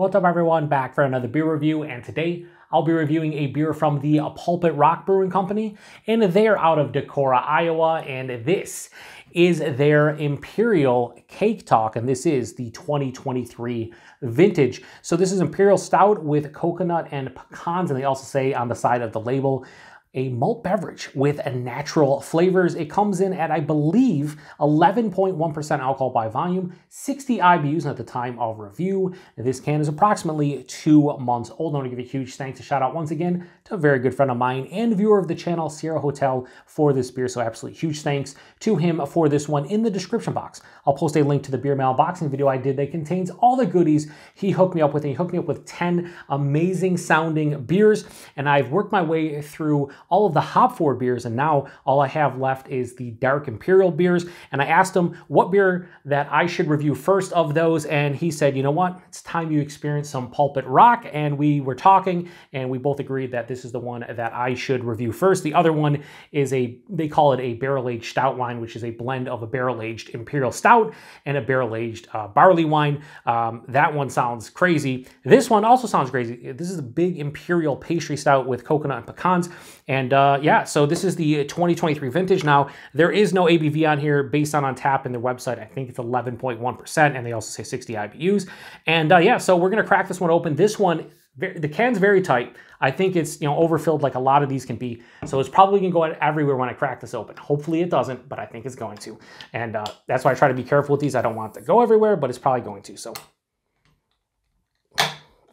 What's up everyone, back for another beer review, and today I'll be reviewing a beer from the Pulpit Rock Brewing Company, and they're out of Decorah, Iowa, and this is their Imperial Cake Talk, and this is the 2023 vintage. So this is Imperial Stout with coconut and pecans, and they also say on the side of the label, a malt beverage with natural flavors. It comes in at, I believe, 11.1% alcohol by volume, 60 IBUs at the time of review. This can is approximately 2 months old. I want to give a huge thanks and shout out once again to a very good friend of mine and viewer of the channel, Sierra Hotel, for this beer. So absolutely huge thanks to him for this one. In the description box, I'll post a link to the beer mail unboxing video I did that contains all the goodies he hooked me up with. And he hooked me up with 10 amazing sounding beers, and I've worked my way through all of the hop forward beers, and now all I have left is the dark imperial beers. And I asked him what beer that I should review first of those, and he said, you know what, it's time you experience some Pulpit Rock. And we were talking and we both agreed that this is the one that I should review first. The other one is they call it a barrel-aged stout wine, which is a blend of a barrel-aged imperial stout and a barrel-aged barley wine. That one sounds crazy. This one also sounds crazy. This is a big imperial pastry stout with coconut and pecans. And yeah, so this is the 2023 vintage. Now, there is no ABV on here based on tap in their website. I think it's 11.1%, and they also say 60 IBUs. And yeah, so we're gonna crack this one open. This one, the can's very tight. I think it's, overfilled like a lot of these can be. So it's probably gonna go everywhere when I crack this open. Hopefully it doesn't, but I think it's going to. And that's why I try to be careful with these. I don't want it to go everywhere, but it's probably going to, so.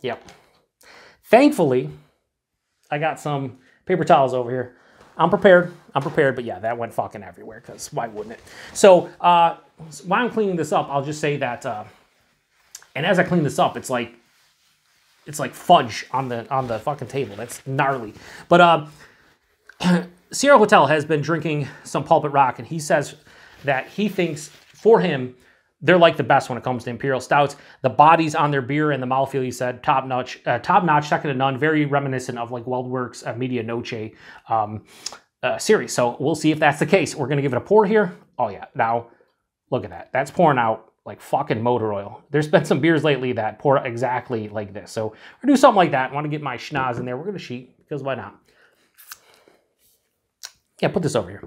Yep. Thankfully, I got some paper towels over here. I'm prepared, but yeah, that went fucking everywhere, because why wouldn't it? So while I'm cleaning this up, I'll just say that, and as I clean this up, it's like fudge on the fucking table. That's gnarly. But Sierra Hotel has been drinking some Pulpit Rock, and he says that he thinks, for him, they're like the best when it comes to imperial stouts. The bodies on their beer and the mouthfeel, he said, top notch, second to none. Very reminiscent of like WeldWerks Media Noche series. So we'll see if that's the case. We're gonna give it a pour here. Oh yeah, now look at that. That's pouring out like fucking motor oil. There's been some beers lately that pour exactly like this. So we're gonna do something like that. I want to get my schnoz in there. We're gonna sheet, because why not? Yeah, put this over here.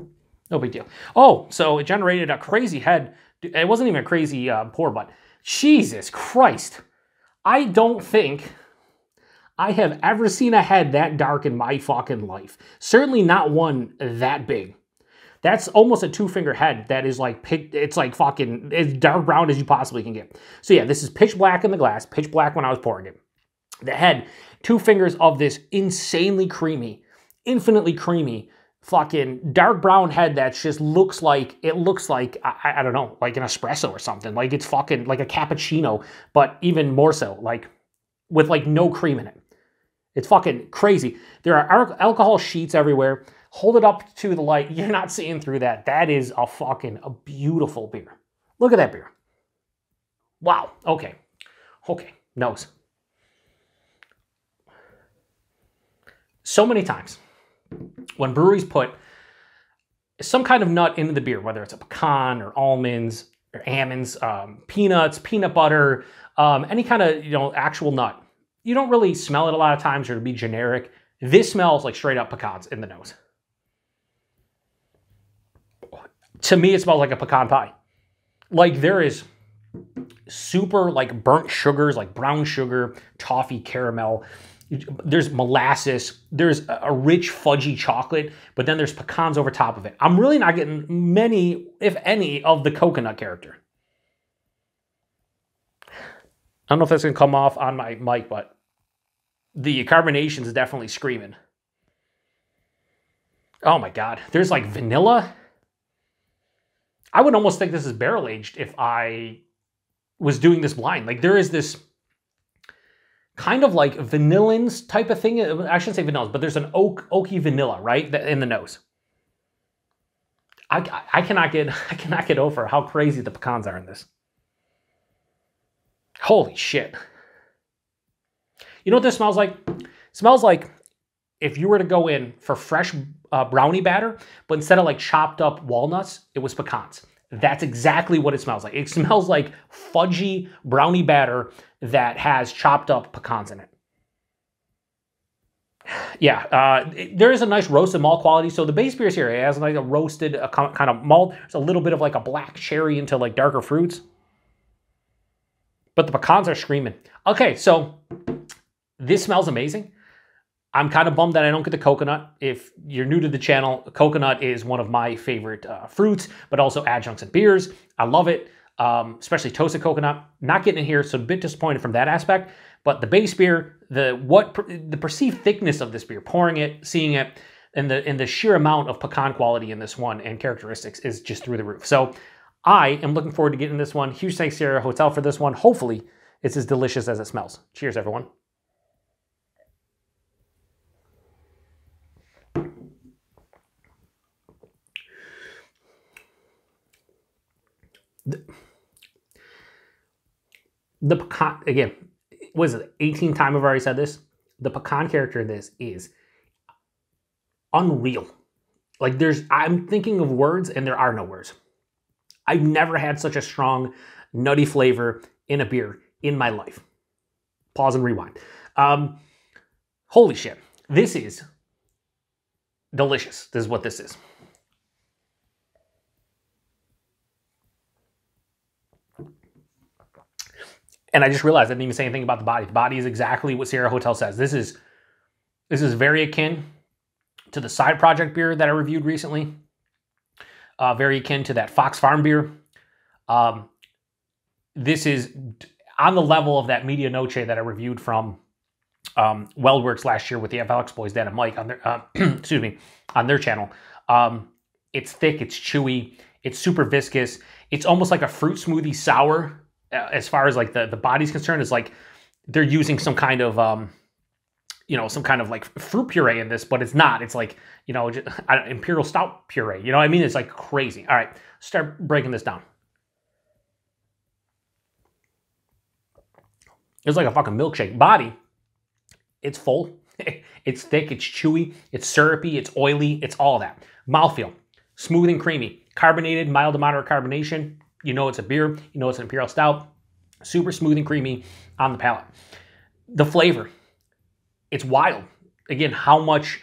No big deal. Oh, so it generated a crazy head. It wasn't even a crazy pour, but Jesus Christ. I don't think I have ever seen a head that dark in my fucking life. Certainly not one that big. That's almost a 2-finger head that is like, it's like fucking as dark brown as you possibly can get. So yeah, this is pitch black in the glass, pitch black when I was pouring it. The head, 2 fingers of this insanely creamy, infinitely creamy, fucking dark brown head that just looks like, I don't know, like an espresso or something. Like it's fucking like a cappuccino, but even more so, like with like no cream in it. It's fucking crazy. There are alcohol sheets everywhere. Hold it up to the light. You're not seeing through that. That is a beautiful beer. Look at that beer. Wow. Okay. Okay. Nose. So many times when breweries put some kind of nut into the beer, whether it's a pecan or almonds or almonds, peanuts, peanut butter, any kind of, actual nut, you don't really smell it a lot of times, or to be generic. This smells like straight up pecans in the nose. To me, it smells like a pecan pie. Like there is super like burnt sugars, like brown sugar, toffee, caramel. There's molasses, there's a rich fudgy chocolate, but then there's pecans over top of it. I'm really not getting many, if any, of the coconut character. I don't know if that's gonna come off on my mic, but the carbonation is definitely screaming. Oh my God, there's like vanilla. I would almost think this is barrel aged if I was doing this blind. Like there is this kind of like vanillins type of thing. I shouldn't say vanillas, but there's an oaky vanilla, right, in the nose. I cannot get over how crazy the pecans are in this. Holy shit. You know what this smells like? It smells like if you were to go in for fresh brownie batter, but instead of like chopped up walnuts, it was pecans. That's exactly what it smells like. It smells like fudgy brownie batter that has chopped up pecans in it. Yeah, there is a nice roasted malt quality. So the base beers here, it has like a roasted kind of malt. There's a little bit of like a black cherry into like darker fruits. But the pecans are screaming. Okay, so this smells amazing. I'm kind of bummed that I don't get the coconut. If you're new to the channel, coconut is one of my favorite fruits, but also adjuncts in beers. I love it, especially toasted coconut. Not getting it here, so a bit disappointed from that aspect. But the base beer, the perceived thickness of this beer, pouring it, seeing it, and the sheer amount of pecan quality in this one and characteristics is just through the roof. So I am looking forward to getting this one. Huge thanks to Sierra Hotel for this one. Hopefully, it's as delicious as it smells. Cheers, everyone. The pecan, again, was it 18th time I've already said this? The pecan character in this is unreal. Like I'm thinking of words and there are no words. I've never had such a strong nutty flavor in a beer in my life. Pause and rewind. Holy shit. This is delicious. This is what this is. And I just realized I didn't even say anything about the body. The body is exactly what Sierra Hotel says. This is very akin to the side project beer that I reviewed recently. Very akin to that Fox Farm beer. This is on the level of that Media Noche that I reviewed from Weldworks last year with the FLX boys, Dan and Mike, on their excuse me, on their channel. It's thick, it's chewy, it's super viscous. It's almost like a fruit smoothie sour. As far as like the body's concerned, is like they're using some kind of some kind of like fruit puree in this, but it's not. It's like, Imperial Stout puree. You know what I mean? It's like crazy. All right, start breaking this down. It's like a fucking milkshake. Body, it's full, it's thick, it's chewy, it's syrupy, it's oily, it's all that. Mouthfeel, smooth and creamy, carbonated, mild to moderate carbonation. You know it's a beer, you know it's an Imperial Stout, super smooth and creamy on the palate. The flavor, it's wild. Again, how much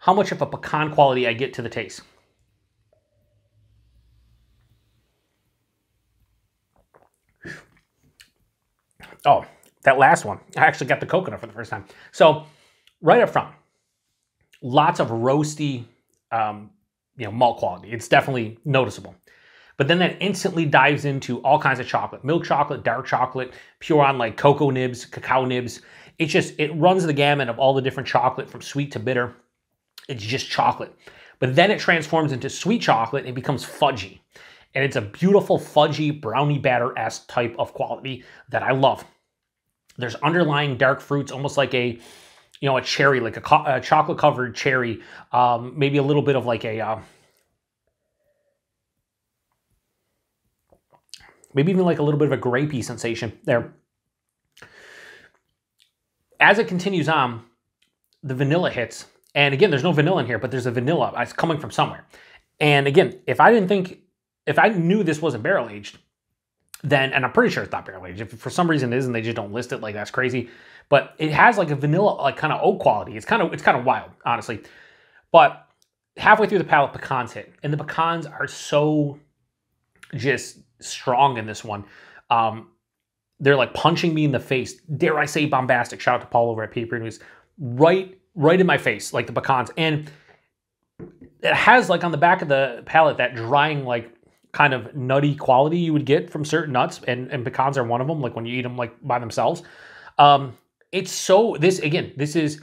of a pecan quality I get to the taste. Oh, that last one, I actually got the coconut for the first time. So right up front, lots of roasty, malt quality. It's definitely noticeable. But then that instantly dives into all kinds of chocolate. Milk chocolate, dark chocolate, pure on like cocoa nibs, cacao nibs. It runs the gamut of all the different chocolate from sweet to bitter. It's just chocolate. But then it transforms into sweet chocolate and becomes fudgy. And it's a beautiful fudgy brownie batter-esque type of quality that I love. There's underlying dark fruits, almost like a cherry, like a chocolate covered cherry. Maybe a little bit of like maybe even like a little bit of a grapey sensation there. As it continues on, the vanilla hits. And again, there's no vanilla in here, but there's a vanilla. It's coming from somewhere. And again, if I knew this wasn't barrel aged, then, and I'm pretty sure it's not barrel aged. If for some reason it isn't, they just don't list it, like that's crazy. But it has like a vanilla, like kind of oak quality. It's kind of wild, honestly. But halfway through the palate, pecans hit. And the pecans are so just strong in this one. They're like punching me in the face. Dare I say bombastic. Shout out to Paul over at Pulpit Rock. Right in my face, like the pecans. And it has like on the back of the palate that drying, like kind of nutty quality you would get from certain nuts. And pecans are one of them, like when you eat them like by themselves. This is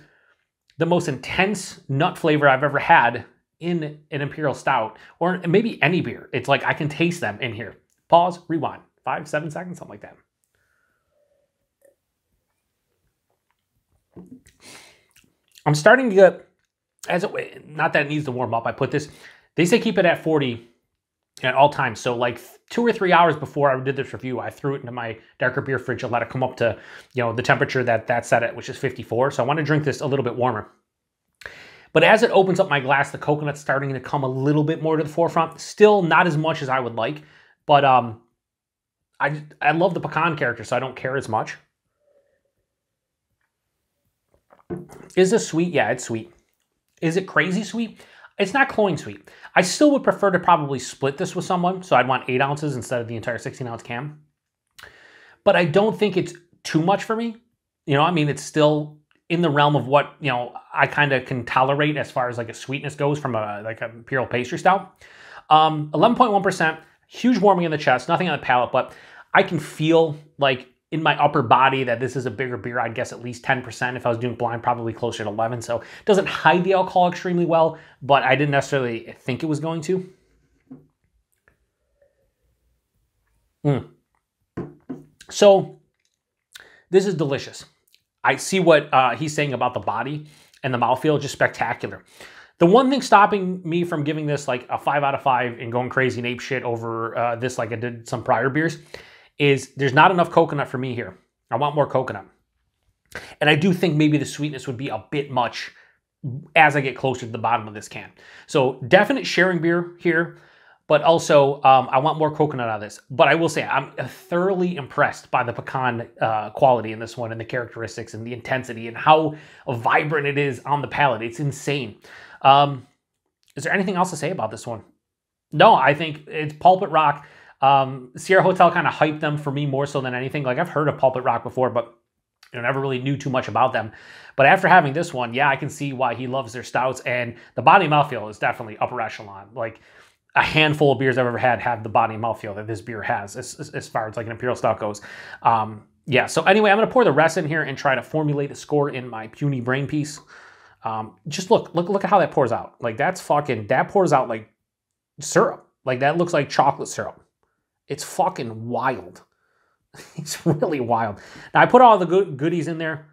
the most intense nut flavor I've ever had in an Imperial Stout, or maybe any beer. It's like I can taste them in here. Pause, rewind, 5-7 seconds, something like that. I'm starting to get, not that it needs to warm up, I put this, they say keep it at 40 at all times. So like 2 or 3 hours before I did this review, I threw it into my darker beer fridge and let it come up to, the temperature that's set at, which is 54. So I want to drink this a little bit warmer. But as it opens up my glass, the coconut's starting to come a little bit more to the forefront. Still not as much as I would like, but I love the pecan character, so I don't care as much. Is this sweet? Yeah, it's sweet. Is it crazy sweet? It's not cloying sweet. I still would prefer to probably split this with someone, so I'd want 8 ounces instead of the entire 16-ounce can. But I don't think it's too much for me. You know, I mean, it's still in the realm of what, you know, I kind of can tolerate as far as like a sweetness goes from a like an Imperial Pastry Stout. 11.1%, huge warming in the chest, nothing on the palate, but I can feel like in my upper body that this is a bigger beer. I'd guess at least 10%. If I was doing blind, probably closer to 11. So it doesn't hide the alcohol extremely well, but I didn't necessarily think it was going to. So this is delicious. I see what he's saying about the body and the mouthfeel, just spectacular. The one thing stopping me from giving this like a 5 out of 5 and going crazy and ape shit over this like I did some prior beers is there's not enough coconut for me here. I want more coconut. And I do think maybe the sweetness would be a bit much as I get closer to the bottom of this can. So definite sharing beer here, but also I want more coconut out of this. But I will say I'm thoroughly impressed by the pecan quality in this one and the characteristics and the intensity and how vibrant it is on the palate. It's insane. Is there anything else to say about this one? No, I think it's Pulpit Rock. Sierra Hotel kind of hyped them for me more so than anything. Like I've heard of Pulpit Rock before, but I never really knew too much about them. But after having this one, yeah, I can see why he loves their stouts. And the body and mouthfeel is definitely upper echelon. Like a handful of beers I've ever had have the body and mouthfeel that this beer has as far as like an Imperial Stout goes. Yeah, so anyway, I'm going to pour the rest in here and try to formulate a score in my puny brain piece. Just look at how that pours out. Like that pours out like syrup. Like that looks like chocolate syrup. It's fucking wild. It's really wild. Now I put all the goodies in there.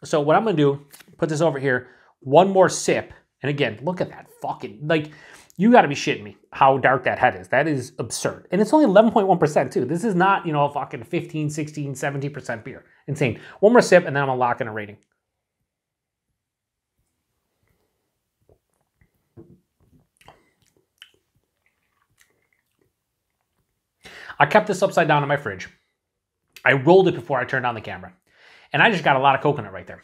So what I'm going to do, put this over here, one more sip. And again, look at that fucking, like, you got to be shitting me how dark that head is. That is absurd. And it's only 11.1% too. This is not, you know, a fucking 15, 16, 17% beer. Insane. One more sip and then I'm going to lock in a rating. I kept this upside down in my fridge. I rolled it before I turned on the camera. And I just got a lot of coconut right there.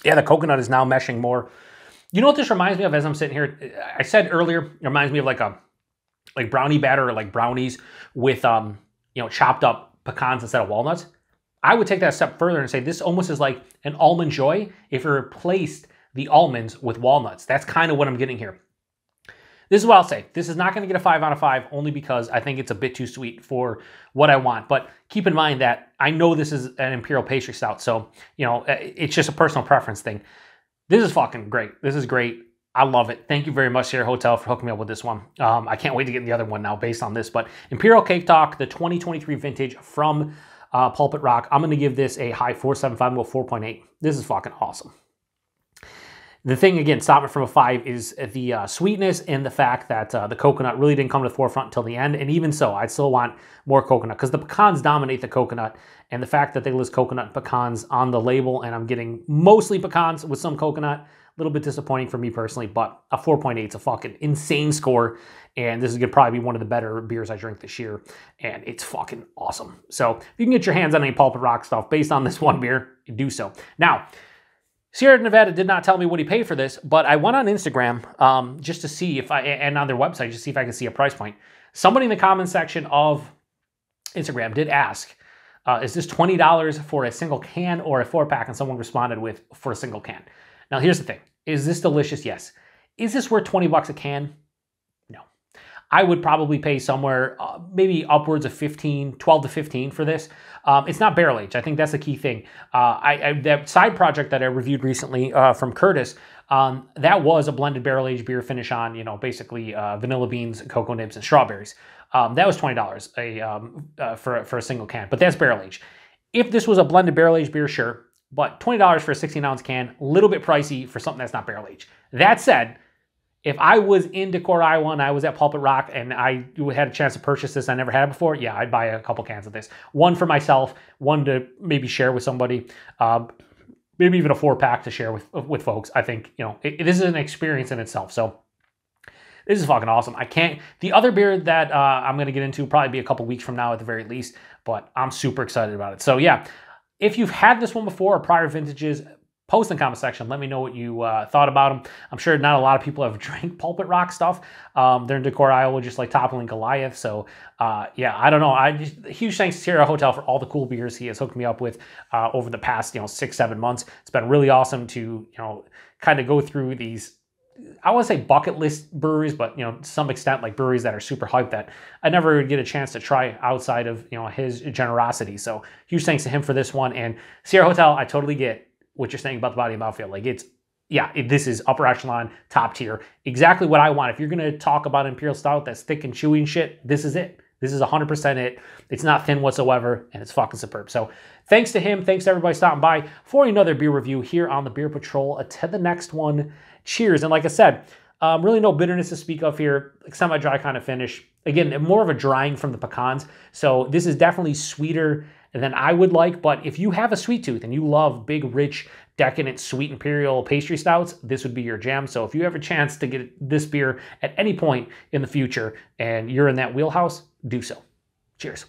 Yeah, the coconut is now meshing more. You know what this reminds me of as I'm sitting here? I said earlier, it reminds me of like brownie batter or like brownies with you know, chopped up pecans instead of walnuts. I would take that a step further and say this almost is like an almond joy if it replaced the almonds with walnuts. That's kind of what I'm getting here. This is what I'll say. This is not going to get a 5 out of 5 only because I think it's a bit too sweet for what I want. But keep in mind that I know this is an Imperial Pastry Stout. So, you know, it's just a personal preference thing. This is fucking great. This is great. I love it. Thank you very much, Sierra Hotel, for hooking me up with this one. I can't wait to get the other one now based on this. But Imperial Cake Talk, the 2023 vintage from Pulpit Rock. I'm going to give this a high 4.75, go 4.8. This is fucking awesome. The thing, again, stopping from a 5 is the sweetness and the fact that the coconut really didn't come to the forefront until the end. And even so, I still want more coconut because the pecans dominate the coconut. And the fact that they list coconut and pecans on the label, and I'm getting mostly pecans with some coconut, a little bit disappointing for me personally, but a 4.8 is a fucking insane score. And this is going to probably be one of the better beers I drink this year. And it's fucking awesome. So if you can get your hands on any Pulpit Rock stuff based on this one beer, do so. Now, Sierra Nevada did not tell me what he paid for this, but I went on Instagram just to see if and on their website, just to see if I could see a price point. Somebody in the comments section of Instagram did ask, is this $20 for a single can or a 4-pack? And someone responded with, for a single can. Now, here's the thing. Is this delicious? Yes. Is this worth 20 bucks a can? No. I would probably pay somewhere maybe upwards of 12 to 15 for this. It's not barrel aged. I think that's the key thing. That side project that I reviewed recently from Curtis, that was a blended barrel aged beer finish on, you know, basically vanilla beans, cocoa nibs, and strawberries. That was $20 for a single can, but that's barrel aged. If this was a blended barrel aged beer, sure, but $20 for a 16-ounce can, a little bit pricey for something that's not barrel aged. That said, if I was in Decorah, Iowa, and I was at Pulpit Rock and I had a chance to purchase this I never had before, yeah, I'd buy a couple cans of this. One for myself, one to maybe share with somebody. maybe even a 4-pack to share with folks. I think, you know, this is an experience in itself. So this is fucking awesome. The other beer that I'm going to get into probably be a couple weeks from now at the very least, but I'm super excited about it. So yeah, if you've had this one before or prior vintages, post in the comment section. Let me know what you thought about them. I'm sure not a lot of people have drank Pulpit Rock stuff. They're in Decorah, Iowa, just like toppling Goliath. So yeah, I don't know. Huge thanks to Sierra Hotel for all the cool beers he has hooked me up with over the past 6-7 months. It's been really awesome to kind of go through these, I want to say bucket list breweries, but to some extent like breweries that are super hyped that I never get a chance to try outside of his generosity. So huge thanks to him for this one. And Sierra Hotel, I totally get what you're saying about the body and mouthfeel. Like this is upper echelon, top tier, exactly what I want. If you're gonna talk about Imperial Stout that's thick and chewy and shit, this is it. This is 100% it. It's not thin whatsoever, and it's fucking superb. So thanks to him. Thanks to everybody stopping by for another beer review here on the Beer Patrol. Until the next one, cheers. And like I said, really no bitterness to speak of here. Semi-dry kind of finish. Again, more of a drying from the pecans. So this is definitely sweeter than I would like, but if you have a sweet tooth and you love big, rich, decadent, sweet Imperial Pastry Stouts, this would be your jam. So if you have a chance to get this beer at any point in the future and you're in that wheelhouse, do so. Cheers.